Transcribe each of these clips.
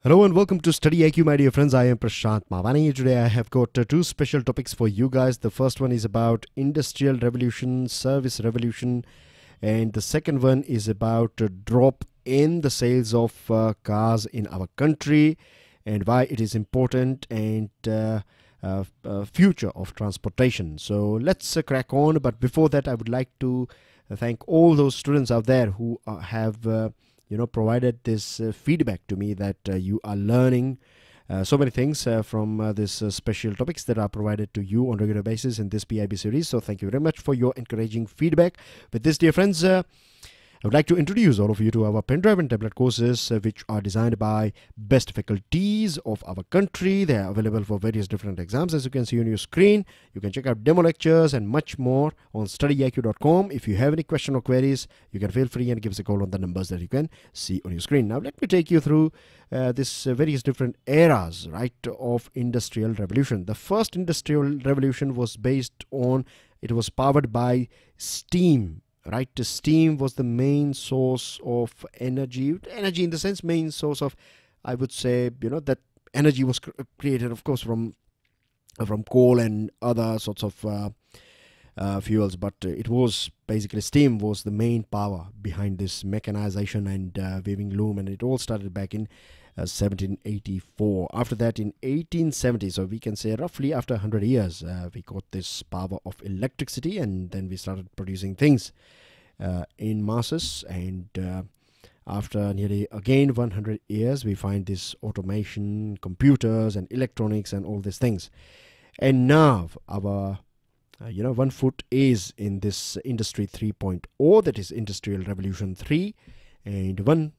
Hello and welcome to StudyIQ, my dear friends. I am Prashant Mavani. Today I have got two special topics for you guys. The first one is about Industrial Revolution, Service Revolution, and the second one is about a drop in the sales of cars in our country and why it is important, and future of transportation. So let's crack on. But before that, I would like to thank all those students out there who have provided this feedback to me that you are learning so many things from these special topics that are provided to you on a regular basis in this PIB series. So thank you very much for your encouraging feedback. With this, dear friends, I would like to introduce all of you to our pen drive and tablet courses which are designed by best faculties of our country. They are available for various different exams, as you can see on your screen. You can check out demo lectures and much more on StudyIQ.com. If you have any question or queries, you can feel free and give us a call on the numbers that you can see on your screen. Now let me take you through this various different eras, right, of industrial revolution. The first industrial revolution was based on, it was powered by steam. Right, steam was the main source of energy. Energy in the sense, main source of, I would say, that energy was created, of course, from coal and other sorts of fuels. But it was basically steam was the main power behind this mechanization and weaving loom, and it all started back in 1784. After that, in 1870, so we can say roughly after 100 years, we got this power of electricity, and then we started producing things in masses. And after nearly again 100 years, we find this automation, computers and electronics and all these things. And now our one foot is in this industry 3.0, that is industrial revolution 3, and one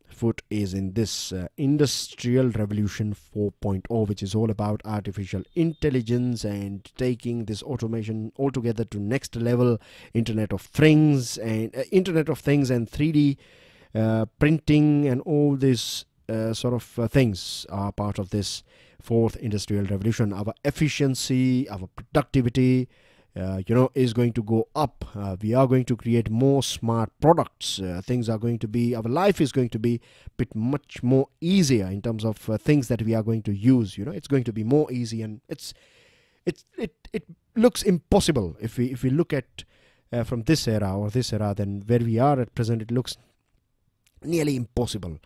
foot is in this industrial revolution 4.0, which is all about artificial intelligence and taking this automation altogether to next level. Internet of things and 3D printing and all these sort of things are part of this fourth industrial revolution. Our efficiency, our productivity is going to go up. We are going to create more smart products. Things are going to be, our life is going to be much more easier in terms of things that we are going to use. It's going to be more easy, and it looks impossible if we look at from this era or this era. Then where we are at present, it looks nearly impossible.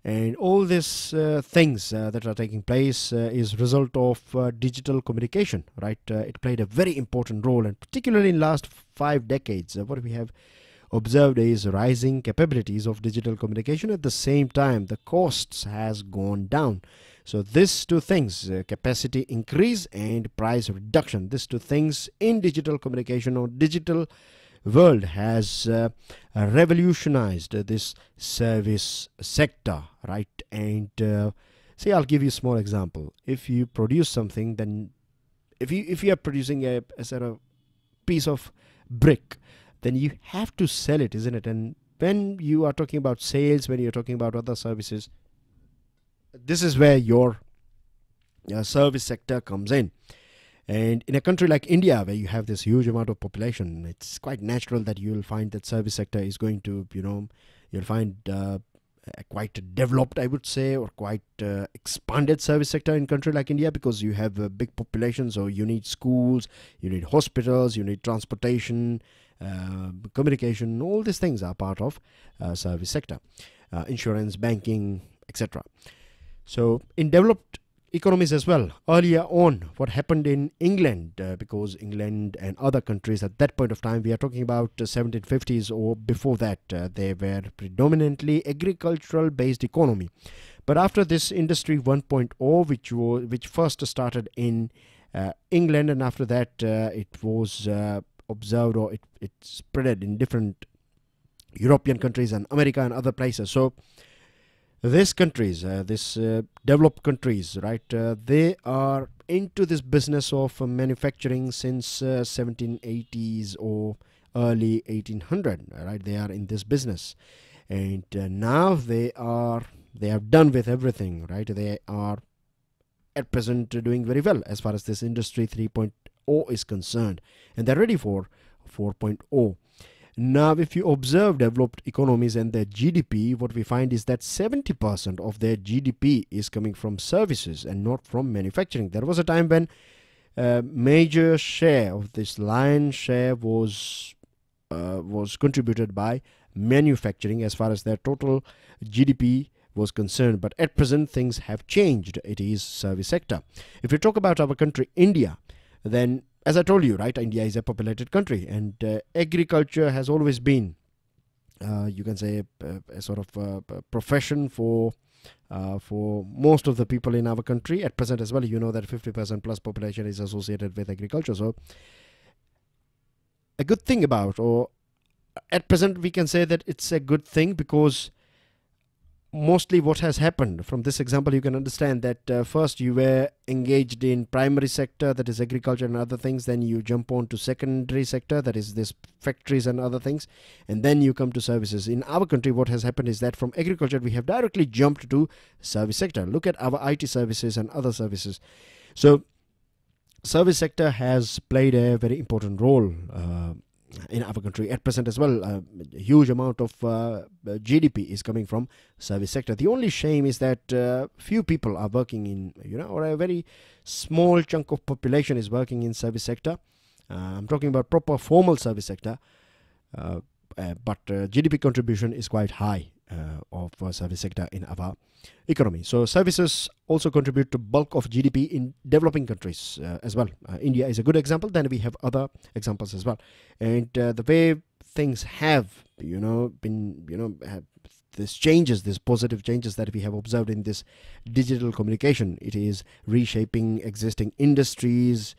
And all these things that are taking place is result of digital communication, right? It played a very important role, and particularly in last 5 decades, what we have observed is rising capabilities of digital communication. At the same time, the costs has gone down. So these two things, capacity increase and price reduction, these two things in digital communication or digital world has revolutionized this service sector, right? And say, I'll give you a small example. If you produce something, then if you are producing a sort of piece of brick, then you have to sell it, isn't it? And when you are talking about sales, when you're talking about other services, this is where your service sector comes in. And in a country like India, where you have this huge amount of population, it's quite natural that you'll find that service sector is going to, you'll find quite developed, I would say, or quite expanded service sector in a country like India, because you have a big population. So you need schools, you need hospitals, you need transportation, communication. All these things are part of service sector, insurance, banking, etc. So in developed economies as well, earlier on, what happened in England, because England and other countries at that point of time, we are talking about 1750s or before that, they were predominantly agricultural based economy. But after this industry 1.0, which first started in England, and after that it was observed, or it spread in different European countries and America and other places. So these countries, developed countries, right, they are into this business of manufacturing since 1780s or early 1800, right? They are in this business, and now they have done with everything, right? They are at present doing very well as far as this industry 3.0 is concerned, and they're ready for 4.0. Now, if you observe developed economies and their GDP, what we find is that 70% of their GDP is coming from services and not from manufacturing. There was a time when a major share of this lion's share was contributed by manufacturing as far as their total GDP was concerned. But at present, things have changed. It is service sector. If we talk about our country, India, then as I told you, right, India is a populated country, and agriculture has always been, you can say, a sort of profession for most of the people in our country. At present as well, you know that 50% plus population is associated with agriculture. So a good thing about, or at present we can say that it's a good thing, because mostly what has happened from this example, you can understand that first you were engaged in primary sector, that is agriculture and other things, then you jump on to secondary sector, that is this factories and other things, and then you come to services. In our country, what has happened is that from agriculture we have directly jumped to service sector. Look at our IT services and other services. So service sector has played a very important role in our country at present as well. A huge amount of GDP is coming from service sector. The only shame is that few people are working in, or a very small chunk of population is working in service sector. I'm talking about proper formal service sector, but GDP contribution is quite high of service sector in our economy. So services also contribute to bulk of GDP in developing countries as well. India is a good example. Then we have other examples as well. And the way things have, have these positive changes that we have observed in this digital communication. It is reshaping existing industries,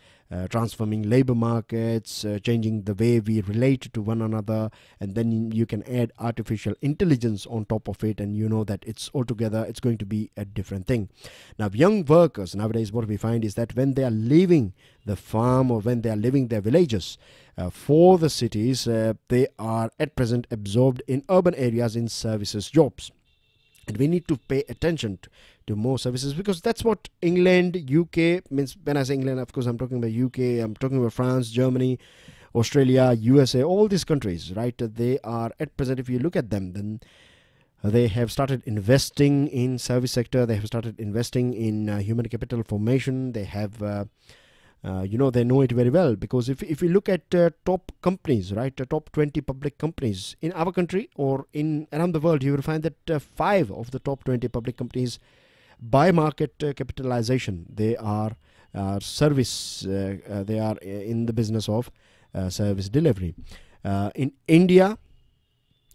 transforming labor markets, changing the way we relate to one another, and then you can add artificial intelligence on top of it, and you know that it's altogether, it's going to be a different thing. Now, young workers nowadays, what we find is that when they are leaving the farm or when they are leaving their villages for the cities, they are at present absorbed in urban areas in services jobs. And we need to pay attention to more services, because that's what England, UK means. When I say England, of course, I'm talking about UK, I'm talking about France, Germany, Australia, USA, all these countries, right? They are at present, if you look at them, then they have started investing in service sector. They have started investing in human capital formation. They have they know it very well, because if we look at top companies, right, top 20 public companies in our country or in around the world, you will find that 5 of the top 20 public companies by market capitalization, they are service, they are in the business of service delivery. In India,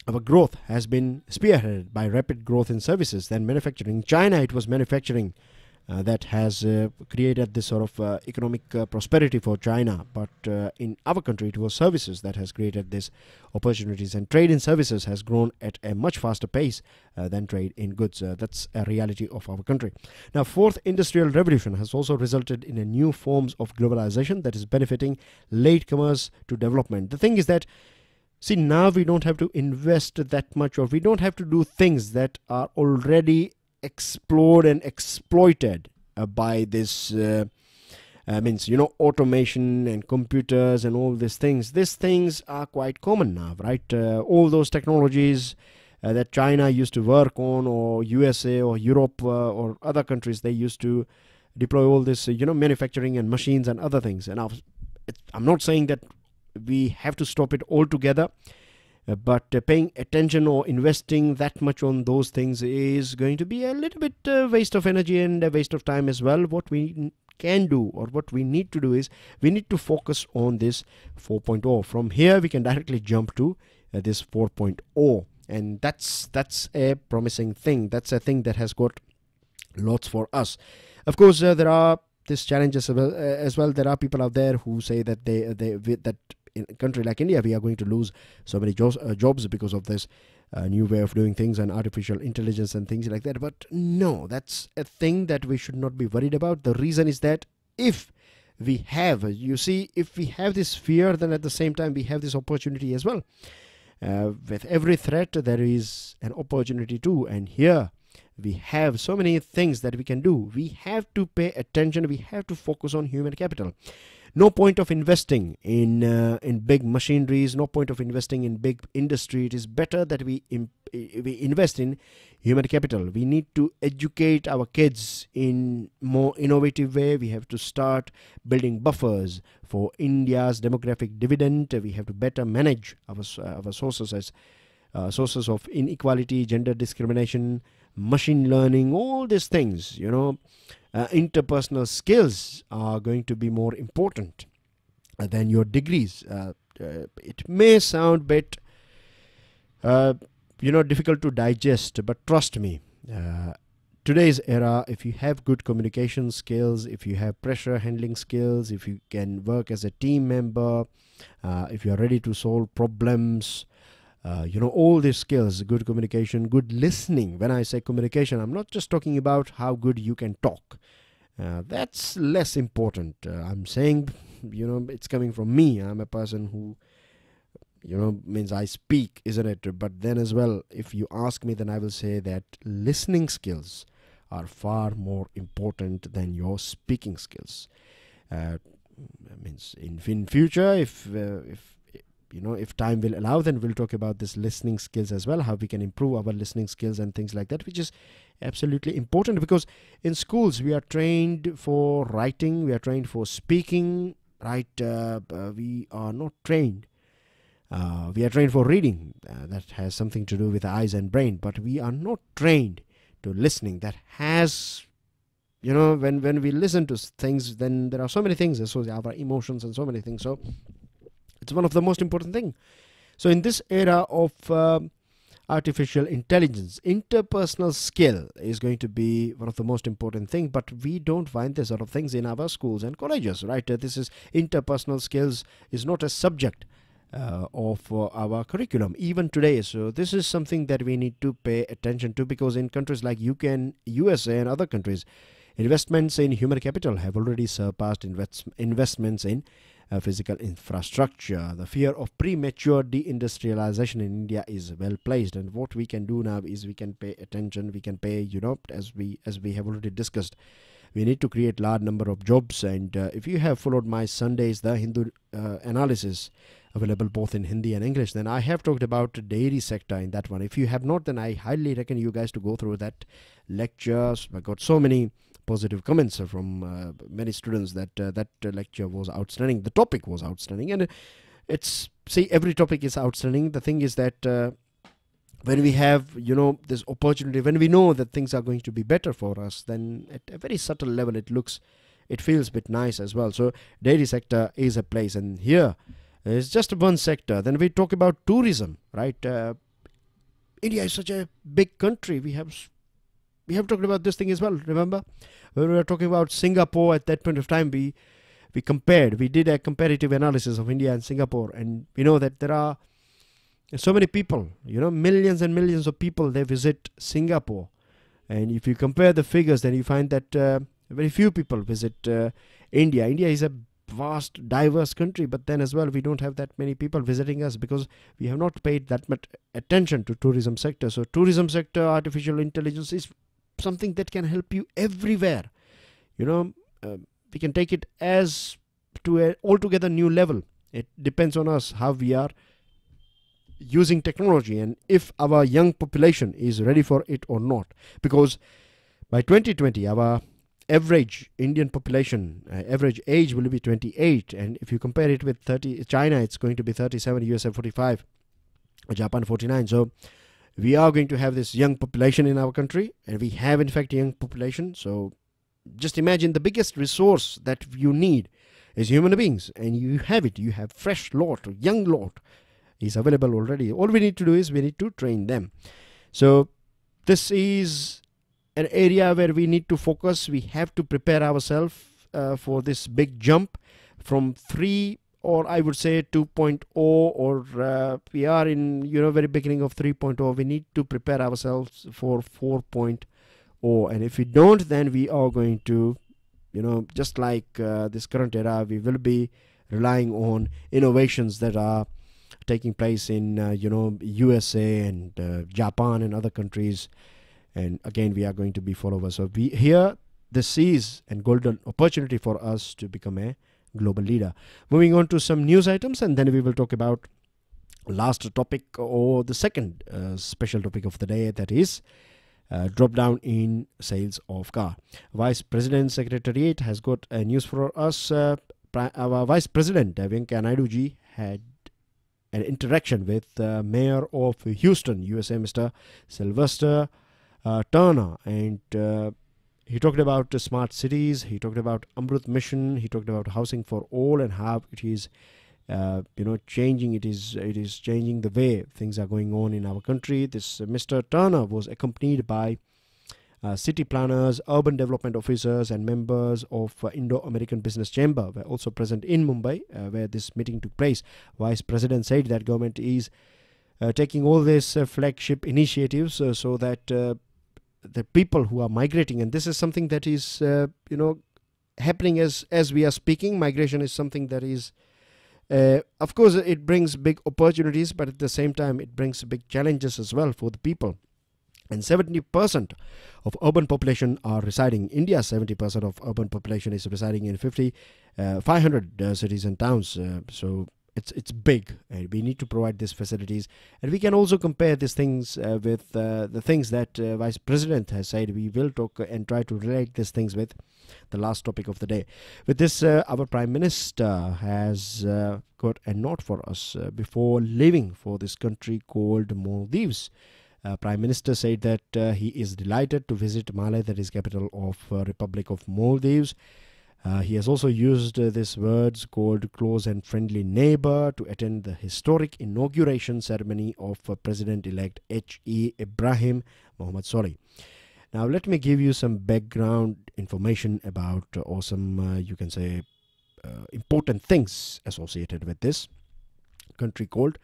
our growth has been spearheaded by rapid growth in services than manufacturing. In China, it was manufacturing that has created this sort of economic prosperity for China, but in our country it was services that has created these opportunities, and trade in services has grown at a much faster pace than trade in goods. That's a reality of our country. Now, fourth industrial revolution has also resulted in a new forms of globalization that is benefiting latecomers to development. The thing is that, see, now we don't have to invest that much, or we don't have to do things that are already explored and exploited by this automation and computers and all these things. These things are quite common now, right? All those technologies that China used to work on, or USA or Europe or other countries, they used to deploy all this manufacturing and machines and other things. And I'm not saying that we have to stop it altogether, but paying attention or investing that much on those things is going to be a little bit waste of energy and a waste of time as well. What we can do, or what we need to do, is we need to focus on this 4.0. From here we can directly jump to this 4.0, and that's a promising thing. That's a thing that has got lots for us. Of course, there are these challenges as well. There are people out there who say that that in a country like India, we are going to lose so many jobs because of this new way of doing things and artificial intelligence and things like that. But no, that's a thing that we should not be worried about. The reason is that if we have, if we have this fear, then at the same time we have this opportunity as well. With every threat, there is an opportunity too. And here we have so many things that we can do. We have to pay attention. We have to focus on human capital. No point of investing in big machineries, no point of investing in big industry. It is better that we invest in human capital. We need to educate our kids in more innovative way. We have to start building buffers for India's demographic dividend. We have to better manage our sources as sources of inequality, gender discrimination, machine learning, all these things, interpersonal skills are going to be more important than your degrees. It may sound bit difficult to digest, but trust me, today's era, if you have good communication skills, if you have pressure handling skills, if you can work as a team member, if you are ready to solve problems, all these skills, good communication, good listening. When I say communication, I'm not just talking about how good you can talk. That's less important. I'm saying, it's coming from me. I'm a person who, means I speak, isn't it? But then as well, if you ask me, then I will say that listening skills are far more important than your speaking skills. Means in future, if time will allow, then we'll talk about this listening skills as well, how we can improve our listening skills and things like that, which is absolutely important, because in schools we are trained for writing, we are trained for speaking, right? We are not trained. We are trained for reading. That has something to do with eyes and brain, but we are not trained to listening. That has, when we listen to things, then there are so many things associated, our emotions and so many things. So it's one of the most important things. So in this era of artificial intelligence, interpersonal skill is going to be one of the most important things, but we don't find this sort of things in our schools and colleges, right? This is interpersonal skills is not a subject of our curriculum even today. So this is something that we need to pay attention to, because in countries like UK and USA and other countries, investments in human capital have already surpassed investments in physical infrastructure. The fear of premature deindustrialization in India is well placed, and what we can do now is we can pay attention. We can pay, as we have already discussed, we need to create large number of jobs. And if you have followed my Sundays, the Hindu analysis available both in Hindi and English, then I have talked about the dairy sector in that one. If you have not, then I highly recommend you guys to go through that lecture. I got so many positive comments from many students that that lecture was outstanding. The topic was outstanding, and every topic is outstanding. The thing is that when we have this opportunity, when we know that things are going to be better for us, then at a very subtle level it feels a bit nice as well. So dairy sector is a place, and here is just one sector. Then we talk about tourism, right? India is such a big country. We have talked about this thing as well. Remember, when we were talking about Singapore at that point of time, we did a comparative analysis of India and Singapore, and we know that there are so many people, millions and millions of people, they visit Singapore. And if you compare the figures, then you find that very few people visit India. India is a vast, diverse country, but then as well, we don't have that many people visiting us because we have not paid that much attention to tourism sector. So tourism sector, artificial intelligence is something that can help you everywhere. We can take it as to a altogether new level. It depends on us how we are using technology and if our young population is ready for it or not. Because by 2020, our average Indian population, average age will be 28, and if you compare it with China, it's going to be 37, USA 45, Japan 49. So we are going to have this young population in our country, and we have in fact a young population. So just imagine, the biggest resource that you need is human beings, and you have it. You have fresh lot, young lot is available already. All we need to do is we need to train them. So this is an area where we need to focus. We have to prepare ourselves for this big jump from 3, or I would say 2.0, or we are in very beginning of 3.0. We need to prepare ourselves for 4.0, and if we don't, then we are going to just like this current era, we will be relying on innovations that are taking place in USA and Japan and other countries. And again, we are going to be followers. So this is a golden opportunity for us to become a global leader. Moving on to some news items, and then we will talk about last topic, or the second special topic of the day, that is drop down in sales of car. Vice President Secretariat has got news for us. Our Vice President Venkaiah Naidu ji had an interaction with Mayor of Houston, USA, Mr. Sylvester Turner, and he talked about smart cities. He talked about Amrut Mission. He talked about housing for all and how it is, changing. It is changing the way things are going on in our country. This Mr. Turner was accompanied by city planners, urban development officers, and members of Indo-American Business Chamber were also present in Mumbai, where this meeting took place. Vice President said that government is taking all these flagship initiatives so that the people who are migrating, and this is something that is happening as we are speaking. Migration is something that is, of course, it brings big opportunities, but at the same time it brings big challenges as well for the people. And 70% of urban population are residing in India. 70% of urban population is residing in 500 cities and towns. So it's big, and we need to provide these facilities. And we can also compare these things with the things that Vice President has said. We will talk and try to relate these things with the last topic of the day. With this, our Prime Minister has got a note for us before leaving for this country called Maldives. Prime Minister said that he is delighted to visit Malé, that is capital of Republic of Maldives. He has also used these words called close and friendly neighbor to attend the historic inauguration ceremony of President-elect H.E. Ibrahim Mohammed Solih. Now let me give you some background information about or some you can say important things associated with this country called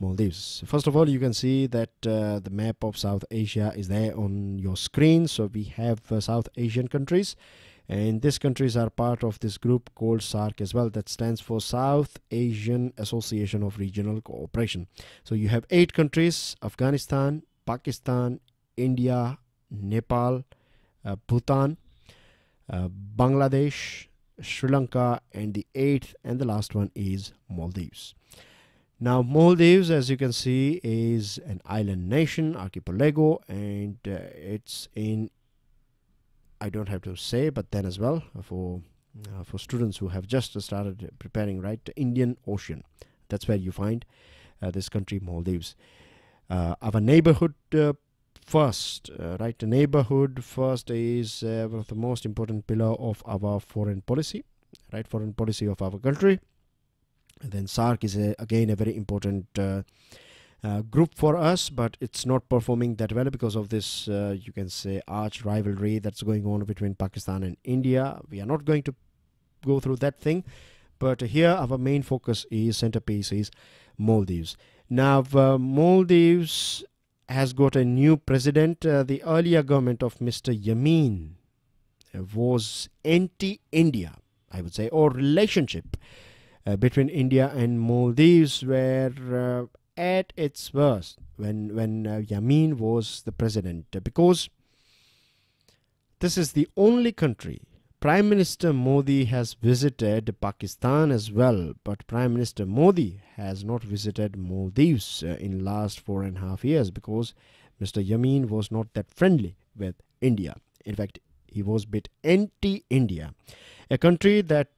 Maldives. First of all, you can see that the map of South Asia is there on your screen. So we have South Asian countries, and these countries are part of this group called SAARC as well, that stands for South Asian Association of Regional Cooperation. So you have 8 countries: Afghanistan, Pakistan, India, Nepal, Bhutan, Bangladesh, Sri Lanka, and the 8th and the last one is Maldives. Now Maldives, as you can see, is an island nation, archipelago, and it's in, I don't have to say, but then as well for students who have just started preparing, right, the Indian Ocean. That's where you find this country, Maldives. Our neighborhood first, right? The neighborhood first is one of the most important pillar of our foreign policy, right? Foreign policy of our country. And then SAARC is again a very important group for us, but it's not performing that well because of this, you can say, arch rivalry that's going on between Pakistan and India. We are not going to go through that thing, but here our main focus is, centerpiece is Maldives. Now Maldives has got a new president. The earlier government of Mr. Yamin was anti-India, I would say, or relationship between India and Maldives were at its worst when Yamin was the president, because this is the only country. Prime Minister Modi has visited Pakistan as well, but Prime Minister Modi has not visited Maldives in last 4.5 years because Mr. Yamin was not that friendly with India. In fact, he was a bit anti-India. A country that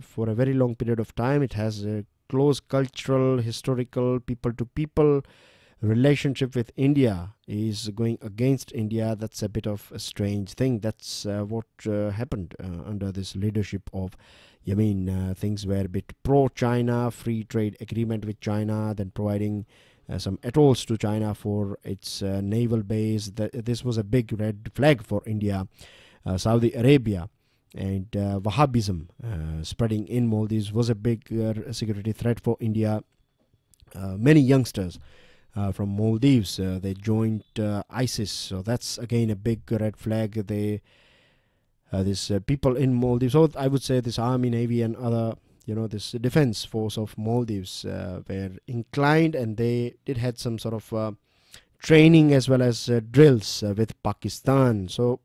for a very long period of time, it has a close cultural, historical, people-to-people relationship with India, is going against India. That's a bit of a strange thing. That's what happened under this leadership of Yamin. Things were a bit pro-China, free trade agreement with China, then providing some atolls to China for its naval base. This was a big red flag for India. Saudi Arabia and Wahhabism spreading in Maldives was a big security threat for India. Many youngsters from Maldives, they joined ISIS, so that's again a big red flag. These people in Maldives, so I would say this army, navy, and other, this defense force of Maldives were inclined, and they did had some sort of training as well as drills with Pakistan. So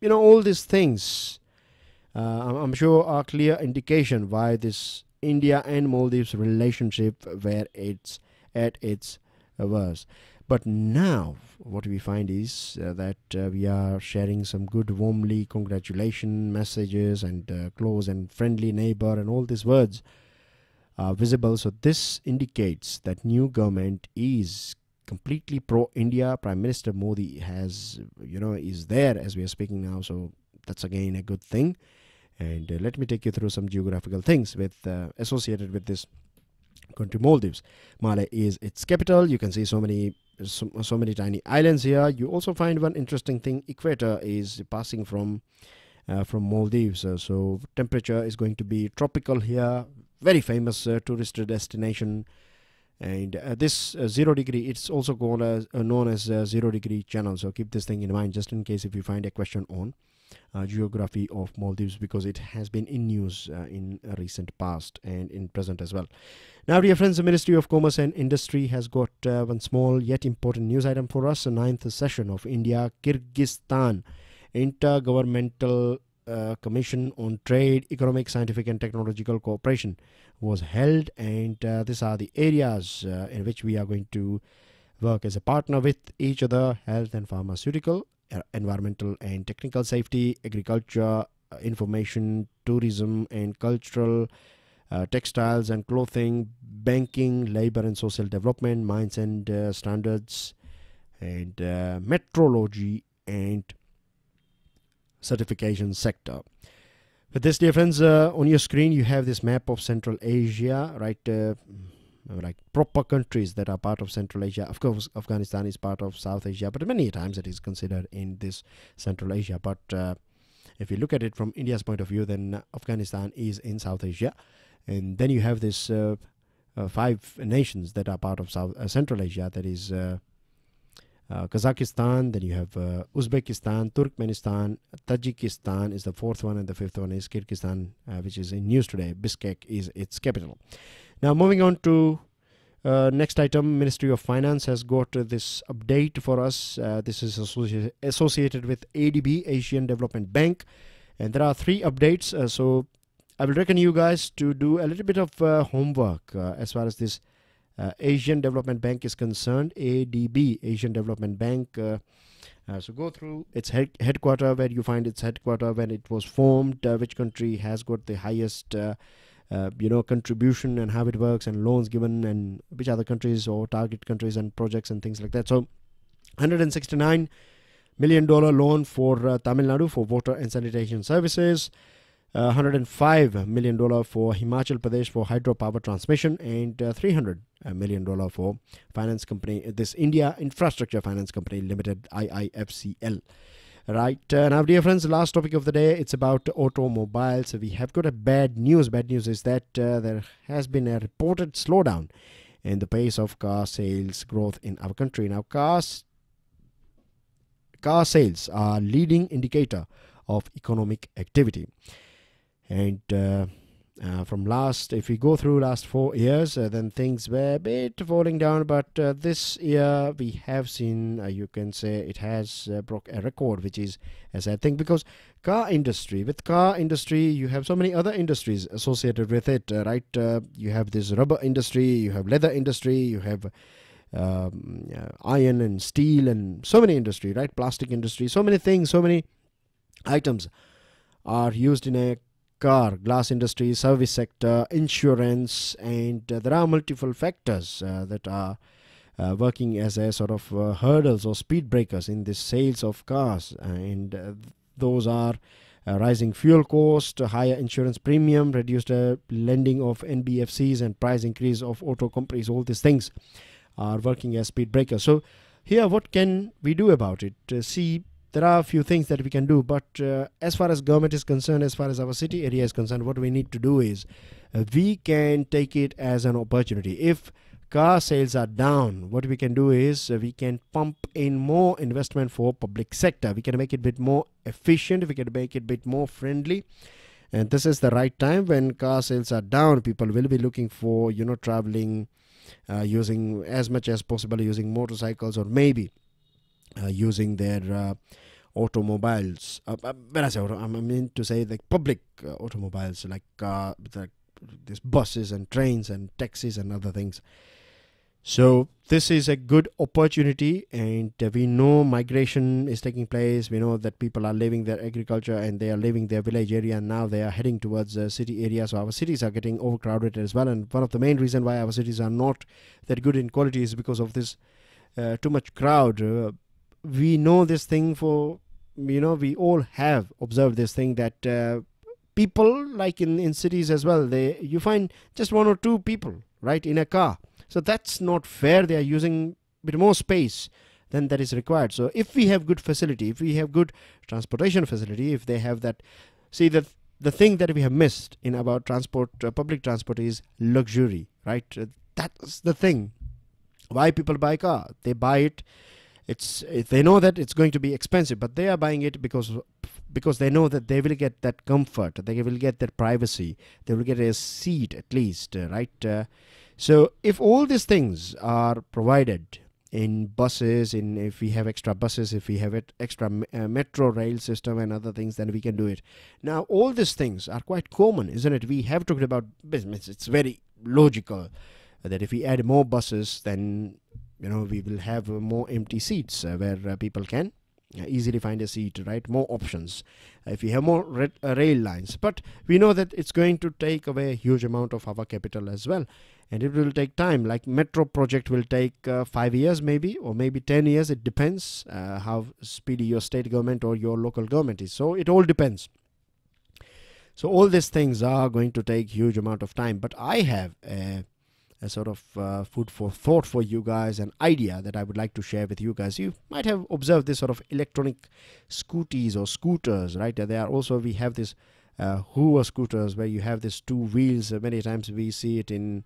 all these things I'm sure a clear indication why this India and Maldives relationship where it's at its worst. But now what we find is that we are sharing some good warmly congratulation messages and close and friendly neighbor and all these words are visible. So this indicates that new government is completely pro-India. Prime Minister Modi has, is there as we are speaking now. So that's again a good thing. And let me take you through some geographical things with associated with this country, Maldives. Malé is its capital. You can see so many tiny islands here. You also find one interesting thing: equator is passing from Maldives. So temperature is going to be tropical here. Very famous tourist destination. And this 0 degree, it's also called as known as 0 degree channel. So keep this thing in mind just in case if you find a question on geography of Maldives, because it has been in news in recent past and in present as well. Now, dear friends, the Ministry of Commerce and Industry has got one small yet important news item for us. The 9th session of India-Kyrgyzstan Intergovernmental Commission on Trade, Economic, Scientific and Technological Cooperation was held, and these are the areas in which we are going to work as a partner with each other: health and pharmaceutical, environmental and technical safety, agriculture, information, tourism and cultural, textiles and clothing, banking, labor and social development, mines and standards, and metrology and certification sector. With this, dear friends, on your screen you have this map of Central Asia, right? Like proper countries that are part of Central Asia. Of course, Afghanistan is part of South Asia, but many times it is considered in this Central Asia. But if you look at it from India's point of view, then Afghanistan is in South Asia. And then you have this 5 nations that are part of Central Asia, that is Kazakhstan, then you have Uzbekistan, Turkmenistan, Tajikistan is the 4th one, and the 5th one is Kyrgyzstan, which is in news today. Bishkek is its capital. Now, moving on to next item, Ministry of Finance has got this update for us. This is associated with ADB, Asian Development Bank, and there are 3 updates. So I will reckon you guys to do a little bit of homework as far as this Asian Development Bank is concerned. ADB, Asian Development Bank. So go through its headquarter, where you find its headquarter, when it was formed, which country has got the highest contribution and how it works, and loans given, and which other countries or target countries and projects and things like that. So $169 million loan for Tamil Nadu for water and sanitation services, $105 million for Himachal Pradesh for hydropower transmission, and $300 million for finance company, this India Infrastructure Finance Company Limited, IIFCL. Right, now, dear friends, the last topic of the day, it's about automobiles. We have got a bad news. Bad news is that there has been a reported slowdown in the pace of car sales growth in our country. Now, car sales are leading indicator of economic activity. And if we go through last 4 years, then things were a bit falling down, but this year we have seen, you can say it has broke a record, which is a sad thing, because with car industry you have so many other industries associated with it, right? You have this rubber industry, you have leather industry, you have iron and steel, and so many industry, right? Plastic industry, so many things, so many items are used in a car, glass industry, service sector, insurance, and there are multiple factors that are working as a sort of hurdles or speed breakers in the sales of cars, and those are rising fuel cost, higher insurance premium, reduced lending of NBFCs, and price increase of auto companies. All these things are working as speed breakers. So here, what can we do about it? There are a few things that we can do, but as far as government is concerned, as far as our city area is concerned, what we need to do is we can take it as an opportunity. If car sales are down, what we can do is we can pump in more investment for public sector. We can make it a bit more efficient, we can make it a bit more friendly, and this is the right time. When car sales are down, people will be looking for traveling, using as much as possible, using motorcycles, or maybe using their automobiles. When I say auto, I mean to say like public automobiles, like these buses and trains and taxis and other things. So this is a good opportunity, and we know migration is taking place. We know that people are leaving their agriculture and they are leaving their village area, and now they are heading towards the city area. So our cities are getting overcrowded as well, and one of the main reasons why our cities are not that good in quality is because of this too much crowd. We know this thing for, we all have observed this thing that people, like in cities as well, you find just one or two people, right, in a car. So that's not fair. They are using a bit more space than that is required. So if we have good facility, if we have good transportation facility, if they have that, see, the thing that we have missed in our transport, public transport, is luxury, right? That's the thing. Why people buy a car? They buy it. They know that it's going to be expensive, but they are buying it because they know that they will get that comfort, they will get that privacy, they will get a seat at least, right? So if all these things are provided in buses, if we have extra buses, if we have extra metro rail system and other things, then we can do it. Now all these things are quite common, isn't it? We have talked about business. It's very logical that if we add more buses, then we will have more empty seats where people can easily find a seat, right? More options if we have more rail lines. But we know that it's going to take away a huge amount of our capital as well, and it will take time. Like metro project will take 5 years maybe, or maybe 10 years. It depends how speedy your state government or your local government is. So it all depends. So all these things are going to take huge amount of time. But I have a sort of food for thought for you guys, an idea that I would like to share with you guys. You might have observed this sort of electronic scooties or scooters, right? We have this Hoover scooters where you have these two wheels. Many times we see it in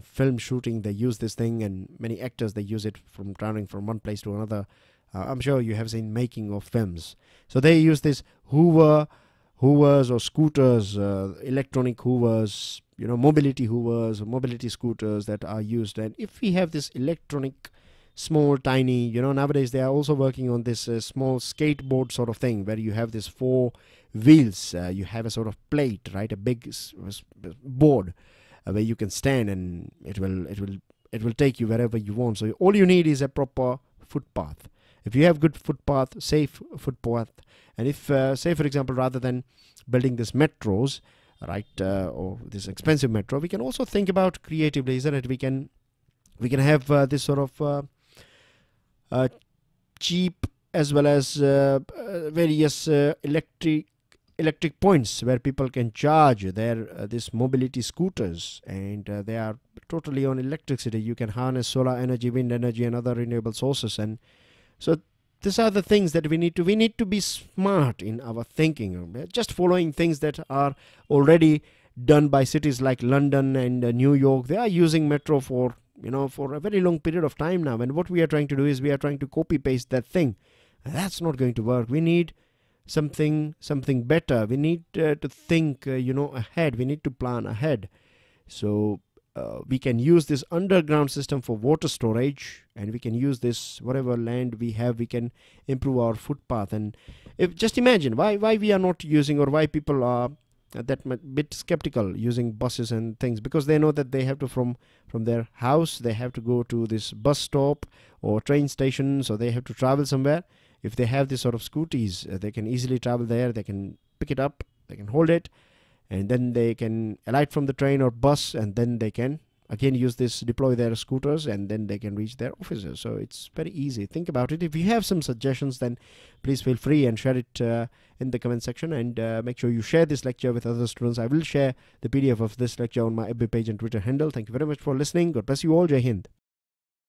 film shooting. They use this thing, and many actors, they use it from traveling from one place to another. I'm sure you have seen making of films. So they use this Hoovers or scooters, electronic Hoovers, mobility Hoovers, mobility scooters that are used. And if we have this electronic, small, tiny, nowadays they are also working on this small skateboard sort of thing where you have this 4 wheels. You have a sort of plate, right? A big board where you can stand, and it will take you wherever you want. So all you need is a proper footpath. If you have good footpath, safe footpath, and if say for example, rather than building these metros, right, or this expensive metro, we can also think about creatively, isn't it? We can have this sort of cheap as well as various electric points where people can charge their this mobility scooters, and they are totally on electricity. You can harness solar energy, wind energy, and other renewable sources. And so these are the things that we need to be smart in our thinking. Just following things that are already done by cities like London and New York. They are using metro for a very long period of time now, and what we are trying to do is we are trying to copy paste that thing, and that's not going to work. We need something better. We need to think ahead. We need to plan ahead. So we can use this underground system for water storage, and we can use this whatever land we have. We can improve our footpath. And just imagine why we are not using, or why people are that bit skeptical using buses and things, because they know that they have to from their house, they have to go to this bus stop or train station, so they have to travel somewhere. If they have this sort of scooties, they can easily travel there. They can pick it up, they can hold it, and then they can alight from the train or bus, and then they can again use this, deploy their scooters, and then they can reach their offices. So it's very easy. Think about it. If you have some suggestions, then please feel free and share it in the comment section, and make sure you share this lecture with other students. I will share the PDF of this lecture on my FB page and Twitter handle. Thank you very much for listening. God bless you all. Jai Hind.